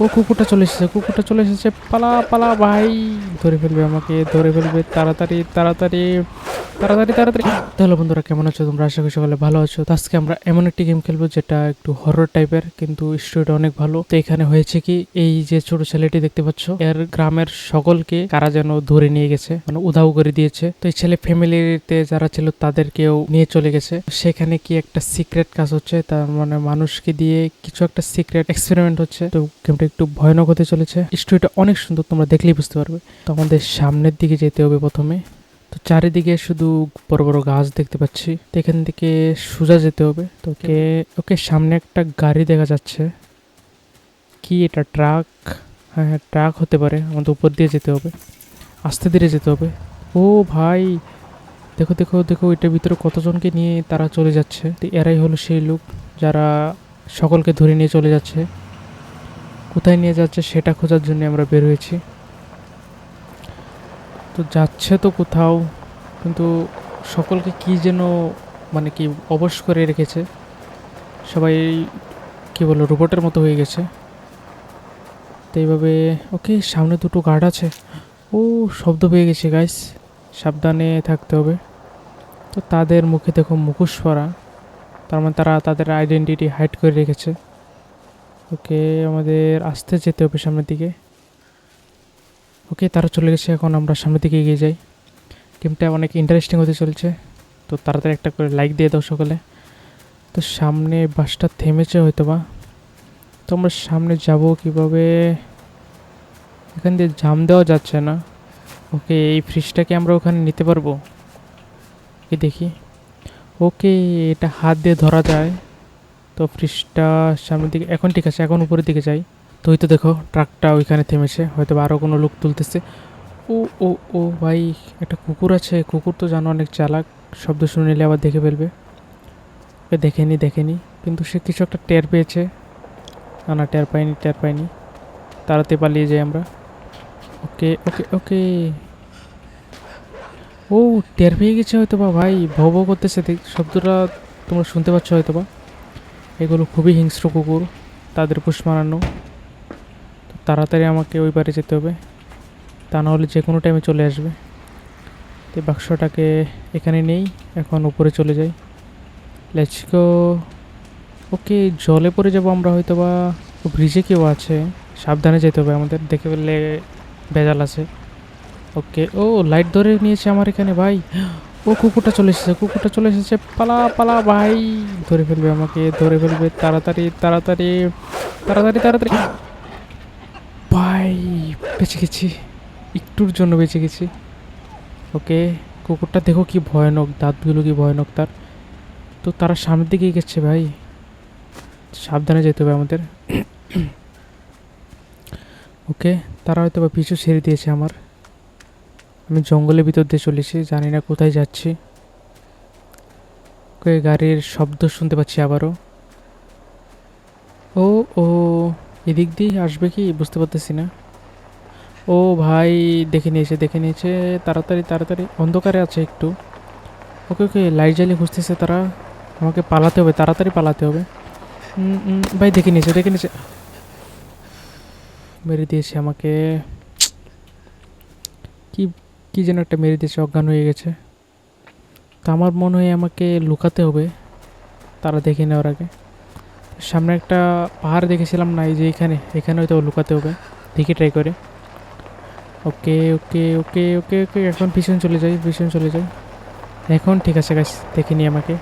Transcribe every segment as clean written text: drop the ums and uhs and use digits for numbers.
ও কুকুরটা চলে এসেছে, কুকুরটা চলে এসেছে, পালা পালা ভাই, ধরে ফেলবে আমাকে, ধরে ফেলবে, তাড়াতাড়ি তাড়াতাড়ি তাড়াতাড়ি তাড়াতাড়ি। তাহলে বন্ধুরা কেমন আছো তোমরা? আশা করি সকালে ভালো আছো। তো আজকে আমরা এমন একটি গেম খেলবো যেটা একটু হরর টাইপের, কিন্তু স্টোরিটা অনেক ভালো। তো এখানে হয়েছে কি, এই যে ছোট ছেলেটি দেখতে পাচ্ছ, এর গ্রামের সকলকে কারা যেন ধরে নিয়ে গেছে, মানে উধাও করে দিয়েছে। তো এই ছেলে ফ্যামিলিতে যারা ছিল তাদেরকেও নিয়ে চলে গেছে। সেখানে কি একটা সিক্রেট কাজ হচ্ছে, তার মানে মানুষকে দিয়ে কিছু একটা সিক্রেট এক্সপেরিমেন্ট হচ্ছে। তো গেমটা একটু ভয়ানক হতে চলেছে। স্টোরিটা অনেক সুন্দর, তোমরা দেখলেই বুঝতে পারবে। তো আমাদের সামনের দিকে যেতে হবে প্রথমে। তো চারিদিকে শুধু বড় বড় গাছ দেখতে পাচ্ছি। তো এখান থেকে সোজা যেতে হবে। তো ওকে ওকে, সামনে একটা গাড়ি দেখা যাচ্ছে। কি এটা, ট্রাক? হ্যাঁ হ্যাঁ, ট্রাক হতে পারে। আমাদের উপর দিয়ে যেতে হবে, আস্তে ধীরে যেতে হবে। ও ভাই, দেখো দেখো দেখো, এটার ভিতরে কতজনকে নিয়ে তারা চলে যাচ্ছে। তো এরাই হলো সেই লোক যারা সকলকে ধরে নিয়ে চলে যাচ্ছে। কোথায় নিয়ে যাচ্ছে সেটা খোঁজার জন্য আমরা বের হয়েছি। তো যাচ্ছে তো কোথাও, কিন্তু সকলকে কি যেন, মানে কি অবশ করে রেখেছে। সবাই কি বলো, রোবটের মতো হয়ে গেছে। তো এইভাবে, ওকে সামনে দুটো গার্ড আছে। ও, শব্দ পেয়ে গেছে গাইস, সাবধানে থাকতে হবে। তো তাদের মুখে দেখো মুখোশ পরা, তার মানে তারা তাদের আইডেন্টিটি হাইড করে রেখেছে। ওকে, আমাদের আস্তে যেতে হবে সামনের দিকে। ওকে, তারা চলে গেছে, এখন আমরা সামনের দিকে এগিয়ে যাই। গেমটা অনেক ইন্টারেস্টিং হতে চলছে। তো তাড়াতাড়ি একটা করে লাইক দিয়ে দাও সকলে। তো সামনে বাসটা থেমেছে হয়তো বা। তো আমরা সামনে যাব কিভাবে? এখান দিয়ে জাম দেওয়া যাচ্ছে না। ওকে, এই ফ্রিজটাকে আমরা ওখানে নিতে পারবো? কি দেখি। ওকে, এটা হাত দিয়ে ধরা যায়। তো ফ্রিজটা সামনের দিকে, এখন ঠিক আছে, এখন উপরের দিকে যাই। তো ওই তো দেখো, ট্রাকটা ওইখানে থেমেছে, হয়তো আরও কোনো লোক তুলতেছে। ও ও ও ভাই, একটা কুকুর আছে। কুকুর তো জানো অনেক চালাক, শব্দ শুনে নিলে আবার দেখে ফেলবে। ওকে, দেখেনি দেখেনি, কিন্তু সে কিছু একটা টের পেয়েছে। না না, টের পাইনি টের পাইনি। তাড়াতাড়ি পালিয়ে যাই আমরা। ওকে ওকে ওকে। ও, টের পেয়ে গেছে হয়তো বা ভাই, ভৌ ভৌ করতেছে, শব্দটা তোমরা শুনতে পাচ্ছ হয়তো বা। এগুলো খুবই হিংস্র কুকুর, তাদের পোষ মানানো। তো তাড়াতাড়ি আমাকে ওই পারে যেতে হবে, তা না হলে যে কোনো টাইমে চলে আসবে। তো এই বাক্সটাকে এখানে নেই, এখন উপরে চলে যাই। Let's go. ওকে, জলে পড়ে যাবো আমরা হয়তো বা। ব্রিজে কেউ আছে, সাবধানে যেতে হবে আমাদের, দেখে ফেললে ভেজাল আছে। ওকে, ও লাইট ধরে নিয়েছে আমার এখানে ভাই। ও কুকুরটা চলে এসেছে, কুকুরটা চলে এসেছে, পালা পালা ভাই, ধরে ফেলবে আমাকে, ধরে ফেলবে, তাড়াতাড়ি তাড়াতাড়ি তাড়াতাড়ি তাড়াতাড়ি ভাই, বেঁচে গেছি, একটুর জন্য বেঁচে গেছি। ওকে, কুকুরটা দেখো কি ভয়ানক, দাঁতগুলো কি ভয়ানক তার। তো তারা সামনের দিকে গেছে ভাই, সাবধানে যেতে হবে আমাদের। ওকে, তারা হয়তো বা পিছু ছেড়ে দিয়েছে আমার। আমি জঙ্গলের ভিতর দিয়ে চলেছি, জানি না কোথায় যাচ্ছি। ওকে, গাড়ির শব্দ শুনতে পাচ্ছি আবারও। ও ও, এদিক দিয়ে আসবে কি বুঝতে পারতেছি না। ও ভাই, দেখে নিয়েছে দেখে নিয়েছে, তাড়াতাড়ি তাড়াতাড়ি, অন্ধকারে আছে একটু। ওকে ওকে, লাইট জ্বালিয়ে খুঁজতেছে তারা, আমাকে পালাতে হবে, তাড়াতাড়ি পালাতে হবে। ভাই দেখে নিয়েছে দেখে নিয়েছে, মেরে দিয়েছে আমাকে। কি, কি যেন একটা মেরে দিয়েছে, অজ্ঞান হয়ে গেছে। তো আমার মনে হয় আমাকে লুকাতে হবে তারা দেখে নেওয়ার আগে। সামনে একটা পাহাড় দেখেছিলাম না, এই যে এখানে, এখানে হয়তো লুকাতে হবে, দেখি ট্রাই করে। ওকে ওকে ওকে ওকে ওকে, এখন পিছনে চলে যাই, পিছনে চলে যাই। এখন ঠিক আছে গাছ, দেখে নি আমাকে,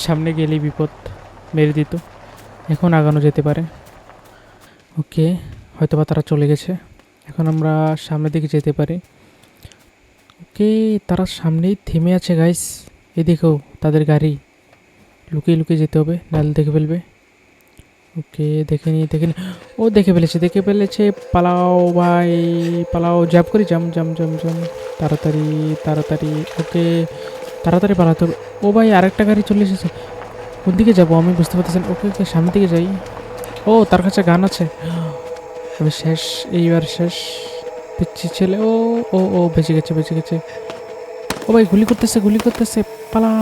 সামনে গেলেই বিপদ, মেরে দিত। এখন আগানো যেতে পারে। ওকে, হয়তো বা তারা চলে গেছে, এখন আমরা সামনের দিকে যেতে পারি। ওকে, তারা সামনেই থেমে আছে গাইস, এই দেখো তাদের গাড়ি। লুকিয়ে লুকিয়ে যেতে হবে, নাহলে দেখে ফেলবে। ওকে, দেখে নি দেখে নি, ও দেখে ফেলেছে দেখে ফেলেছে, পালাও ভাই পালাও, জাম্প করি, জাম জাম জাম জাম, তাড়াতাড়ি তাড়াতাড়ি। ওকে, তাড়াতাড়ি পালাতে হবে। ও ভাই, আরেকটা গাড়ি চলে এসেছে, কোন দিকে যাবো আমি বুঝতে পারতেছি না। ওকে ওকে, সামনের দিকে যাই। ও, তার কাছে গান আছে, আমি শেষ, এইবার শেষ, পিচ্ছি ছেলে। ও ও ও, বেঁচে গেছে বেঁচে গেছে। ও ভাই, গুলি করতেছে গুলি করতেছে, পালা।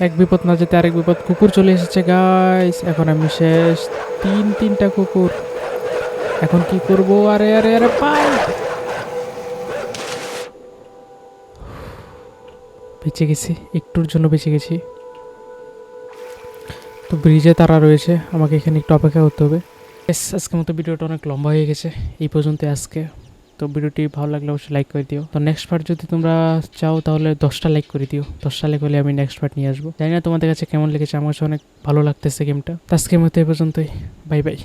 এক বিপদ না যেতে আরেক বিপদ। কুকুর চলে এসেছে গাইস, এখন আমি শেষ। তিনটা কুকুর, এখন কি করব? আরে আরে আরে পাই, বেঁচে গেছি, একটুর জন্য বেঁচে গেছি। তো ব্রিজে তারা রয়েছে, আমাকে এখানে একটু অপেক্ষা করতে হবে। আজকের মতো ভিডিওটা অনেক লম্বা হয়ে গেছে, এই পর্যন্ত আজকে। তো ভিডিওটি ভালো লাগলে অবশ্যই লাইক করে দিও। তো নেক্সট পার্ট যদি তোমরা চাও তাহলে 10টা লাইক করে দিও। 10টা লাইক হলে আমি নেক্সট পার্ট নিয়ে আসবো। জানি না তোমাদের কাছে কেমন লেগেছে, আমার কাছে অনেক ভালো লাগতেছে গেমটা। তো আজকের মতো এই পর্যন্তই, বাই বাই।